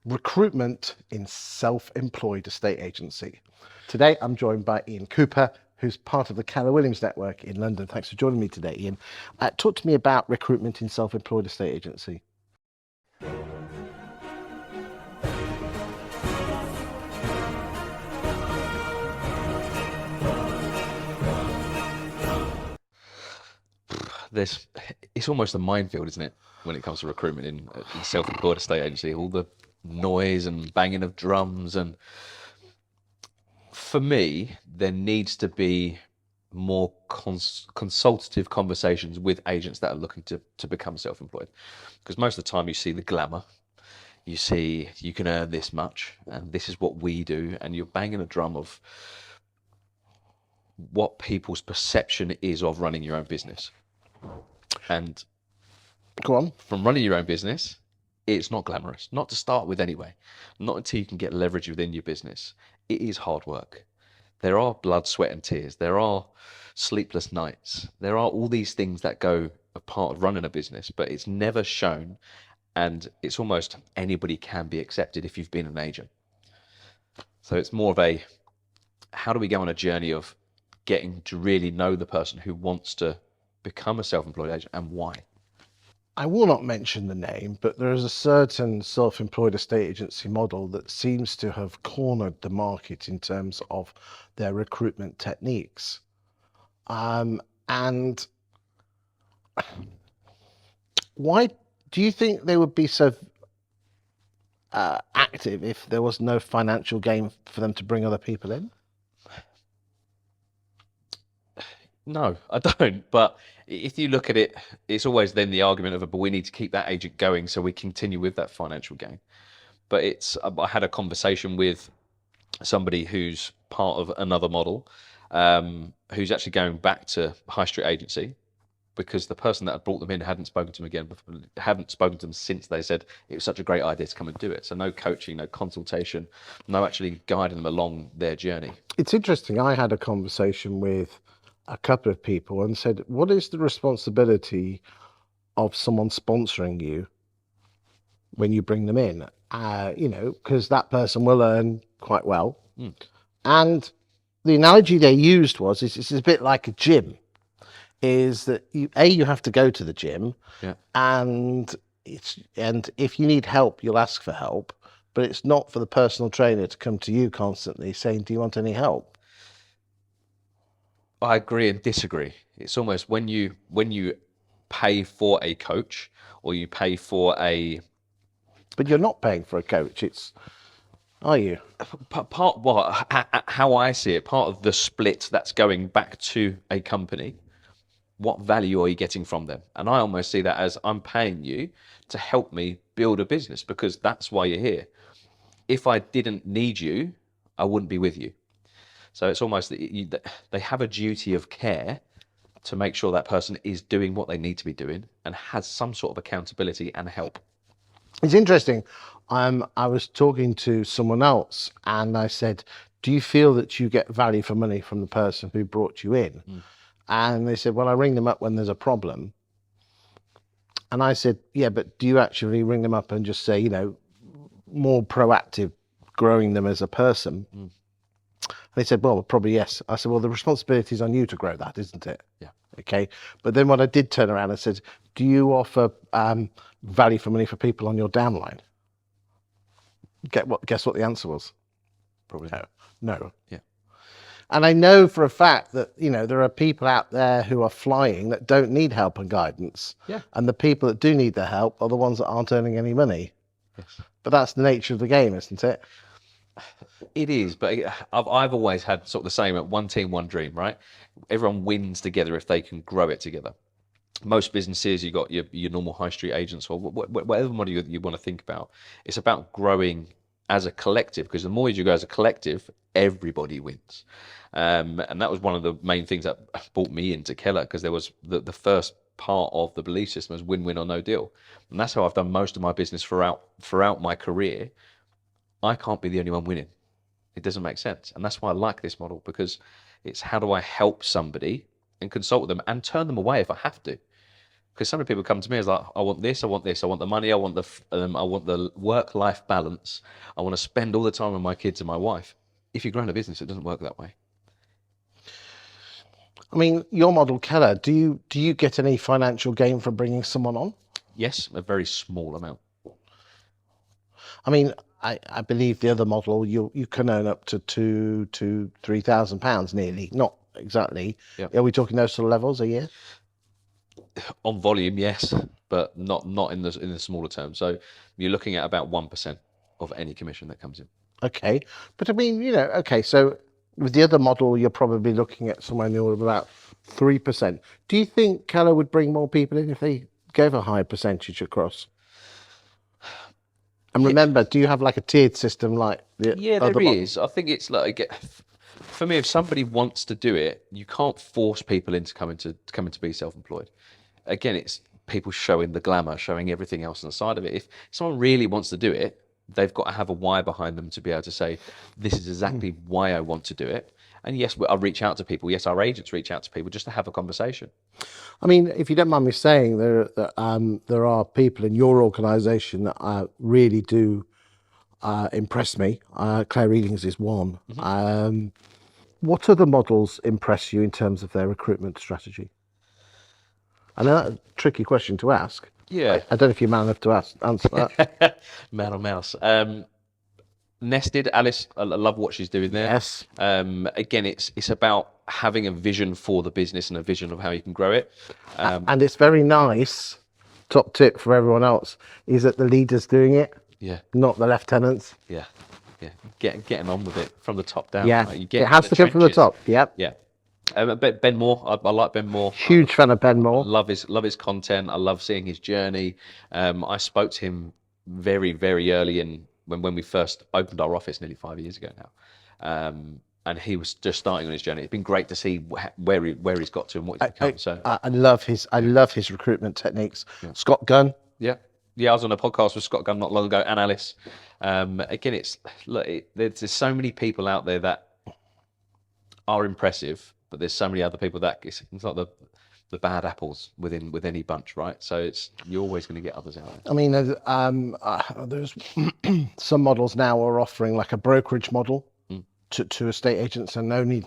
Recruitment in self-employed estate agency. Today, I'm joined by Iain Cooper, who's part of the Keller Williams network in London. Thanks for joining me today, Iain. Talk to me about recruitment in self-employed estate agency. It's almost a minefield, isn't it, when it comes to recruitment in self-employed estate agency? All the noise and banging of drums, and for me, there needs to be more consultative conversations with agents that are looking to become self-employed, because most of the time you see the glamour, you see you can earn this much, and this is what we do, and you're banging a drum of what people's perception is of running your own business. And Go on. from running your own business, it's not glamorous, not to start with anyway. Not until you can get leverage within your business. It is hard work. There are blood, sweat and tears. There are sleepless nights. There are all these things that go a part of running a business, but it's never shown, and it's almost anybody can be accepted if you've been an agent. So it's more of a, how do we go on a journey of getting to really know the person who wants to become a self-employed agent and why? I will not mention the name, but there is a certain self-employed estate agency model that seems to have cornered the market in terms of their recruitment techniques. And why do you think they would be so active if there was no financial gain for them to bring other people in? No, I don't. But if you look at it, it's always then the argument of, but we need to keep that agent going so we continue with that financial gain. But I had a conversation with somebody who's part of another model, who's actually going back to high street agency, because the person that had brought them in hadn't spoken to them again, hadn't spoken to them since they said it was such a great idea to come and do it. So no coaching, no consultation, no actually guiding them along their journey. It's interesting. I had a conversation with a couple of people and said, what is the responsibility of someone sponsoring you when you bring them in? Because that person will earn quite well. And the analogy they used was, it's a bit like a gym, is that you have to go to the gym, Yeah. and if you need help, you'll ask for help, but it's not for the personal trainer to come to you constantly saying, do you want any help? I agree and disagree. It's almost when you pay for a coach, or you pay for a... But you're not paying for a coach, are you? How I see it, part of the split that's going back to a company, what value are you getting from them? And I almost see that as, I'm paying you to help me build a business, because that's why you're here. If I didn't need you, I wouldn't be with you. So it's almost that they have a duty of care to make sure that person is doing what they need to be doing and has some sort of accountability and help. It's interesting. I was talking to someone else and I said, do you feel that you get value for money from the person who brought you in? And they said, well, I ring them up when there's a problem. And I said, yeah, but do you actually ring them up and just say, more proactive, growing them as a person? They said, well, probably yes. I said, well, the responsibility is on you to grow that, isn't it? Yeah. Okay. But then when I did turn around and said, do you offer value for money for people on your downline? Guess what the answer was? Probably no. Yeah. And I know for a fact that, there are people out there who are flying that don't need help and guidance. Yeah. And the people that do need the help are the ones that aren't earning any money. Yes. But that's the nature of the game, isn't it? It is, but I've always had sort of the same, one team, one dream, right? Everyone wins together if they can grow it together. Most businesses, you got your normal high street agents, or whatever model you want to think about. It's about growing as a collective, because the more you go as a collective, everybody wins. And that was one of the main things that brought me into Keller, because there was the first part of the belief system was win-win or no deal. And that's how I've done most of my business throughout my career. I can't be the only one winning. It doesn't make sense. And that's why I like this model, because it's how do I help somebody and consult with them and turn them away if I have to. Because some people come to me as like, I want this, I want this, I want the money, I want the work-life balance, I want to spend all the time with my kids and my wife. If you're growing a business, it doesn't work that way. I mean, your model, Keller, do you get any financial gain from bringing someone on? Yes, a very small amount. I mean, I believe the other model, you can earn up to £2,000 to £3,000 nearly, not exactly. Yep. Are we talking those sort of levels a year? On volume, yes, but not in the smaller term. So you're looking at about 1% of any commission that comes in. Okay, but I mean, okay, so with the other model, you're probably looking at somewhere in the order of about 3%. Do you think Keller would bring more people in if they gave a higher percentage across? And remember, do you have like a tiered system like the other there is. I think it's like, for me, if somebody wants to do it, you can't force people into coming to be self-employed. Again, it's people showing the glamour, showing everything else on the side of it. If someone really wants to do it, they've got to have a why behind them to be able to say, this is exactly why I want to do it. And yes, I reach out to people. Yes, our agents reach out to people just to have a conversation. I mean, if you don't mind me saying, there are people in your organisation that really do impress me. Claire Readings is one. What other models impress you in terms of their recruitment strategy? I know that's a tricky question to ask. Yeah. I don't know if you're man enough to answer that. Man or mouse. Nested, Alice, I love what she's doing there. Yes. Again, it's about having a vision for the business and a vision of how you can grow it. And it's very nice, top tip for everyone else, is that the leader's doing it, Yeah, not the lieutenants. yeah. Getting on with it from the top down. Yeah, Like, you get it has to come from the trenches. top. Yep. Yeah. Ben Moore, I like Ben Moore. Huge fan of Ben Moore. Love his content. I love seeing his journey. I spoke to him very, very early in when we first opened our office nearly 5 years ago now. And he was just starting on his journey. It's been great to see where he's got to and what he's become. I love his recruitment techniques. Scott Gunn. Yeah, I was on a podcast with Scott Gunn not long ago and Alice. Again, there's so many people out there that are impressive, but there's so many other people that it's like the bad apples with any bunch, right? So you're always going to get others out there. I mean, there's some models now are offering like a brokerage model to estate agents, and only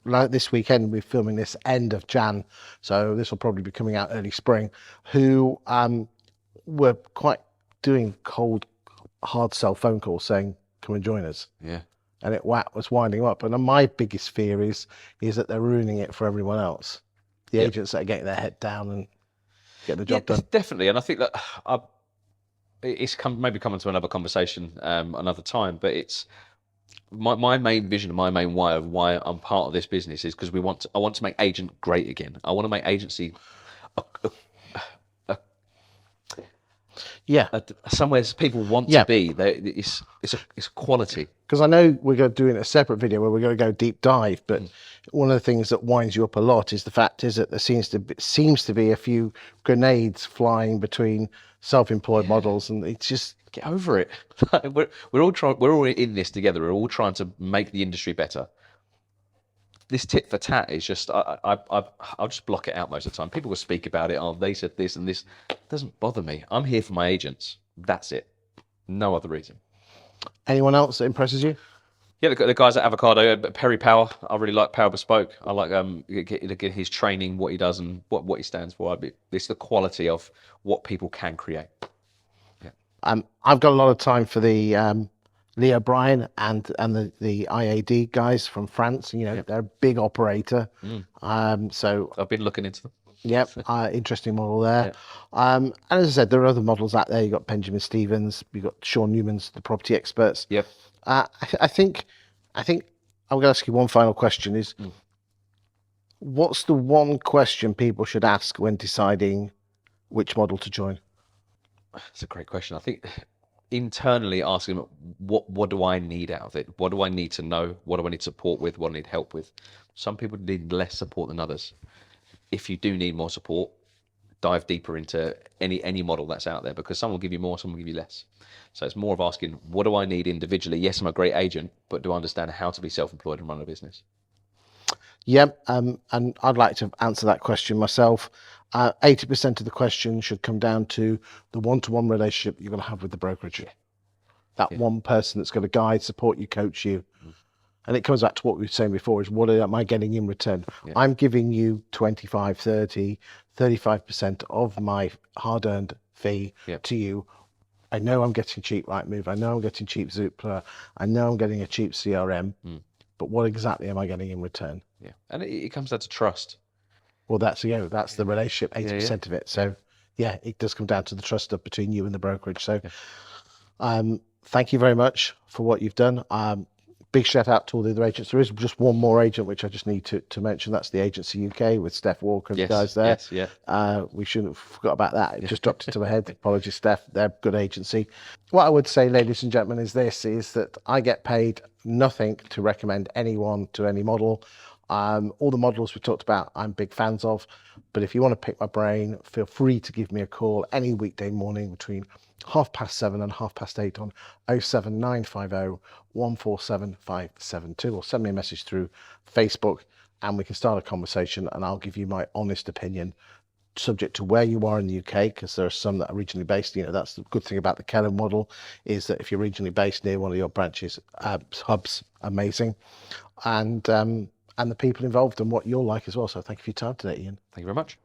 like this weekend we're filming this end of Jan, so this will probably be coming out early spring. Who were quite doing cold, hard sell phone calls saying, "Come and join us." Yeah. And it was winding up. And my biggest fear is that they're ruining it for everyone else. The agents that are getting their head down and get the job done. Definitely. And I think that it's maybe coming to another conversation another time, but it's my main vision, my main why of why I'm part of this business is because I want to make agent great again. I want to make agency somewhere people want to be. It's quality. Because I know we're going to do in a separate video where we're going to go deep dive, but one of the things that winds you up a lot is the fact is that there seems to be a few grenades flying between self-employed models, and it's just get over it. We're all in this together. We're all trying to make the industry better. This tit for tat is just I'll just block it out most of the time. People will speak about it. Oh, they said this and this. It doesn't bother me. I'm here for my agents. That's it. No other reason. Anyone else that impresses you? Yeah, the guys at Avocado, Perry Power. I really like Power Bespoke. I like his training, what he does, and what he stands for. It's the quality of what people can create. Yeah. I've got a lot of time for the Lee O'Brien and the IAD guys from France. They're a big operator. So I've been looking into them. Yep, interesting model there. And as I said, there are other models out there. You've got Benjamin Stevens, you've got Sean Newman's The Property Experts. Yep. I think I'm going to ask you one final question is, what's the one question people should ask when deciding which model to join? That's a great question. I think internally asking what do I need out of it? What do I need to know? What do I need support with? What do I need help with? Some people need less support than others. If you do need more support, dive deeper into any model that's out there, because some will give you more, some will give you less. So it's more of asking, what do I need individually? Yes, I'm a great agent, but do I understand how to be self-employed and run a business? Yep, and I'd like to answer that question myself. 80% of the question should come down to the one-to-one relationship you're going to have with the brokerage. That one person that's going to guide, support you, coach you. And it comes back to what we were saying before, is what am I getting in return? I'm giving you 25, 30, 35% of my hard-earned fee to you. I know I'm getting cheap Rightmove. I know I'm getting cheap Zoopla. I know I'm getting a cheap CRM. But what exactly am I getting in return? Yeah, and it comes down to trust. Well, that's the relationship, 80% of it. So yeah, it does come down to the trust up between you and the brokerage. So thank you very much for what you've done. Big shout out to all the other agents. There is just one more agent which I just need to mention. That's the Agency UK with Steph Walker and the guys there. We shouldn't have forgot about that. It just dropped into my head. Apologies, Steph. They're a good agency. What I would say, ladies and gentlemen, is that I get paid nothing to recommend anyone to any model. All the models we talked about, I'm big fans of. But if you want to pick my brain, feel free to give me a call any weekday morning between 7:30 and 8:30 on 07950 147 572, or send me a message through Facebook and we can start a conversation and I'll give you my honest opinion, subject to where you are in the UK, because there are some that are regionally based. That's the good thing about the Keller model, is that if you're regionally based near one of your branches, hubs, amazing. And the people involved and what you're like as well. So thank you for your time today, Iain. Thank you very much.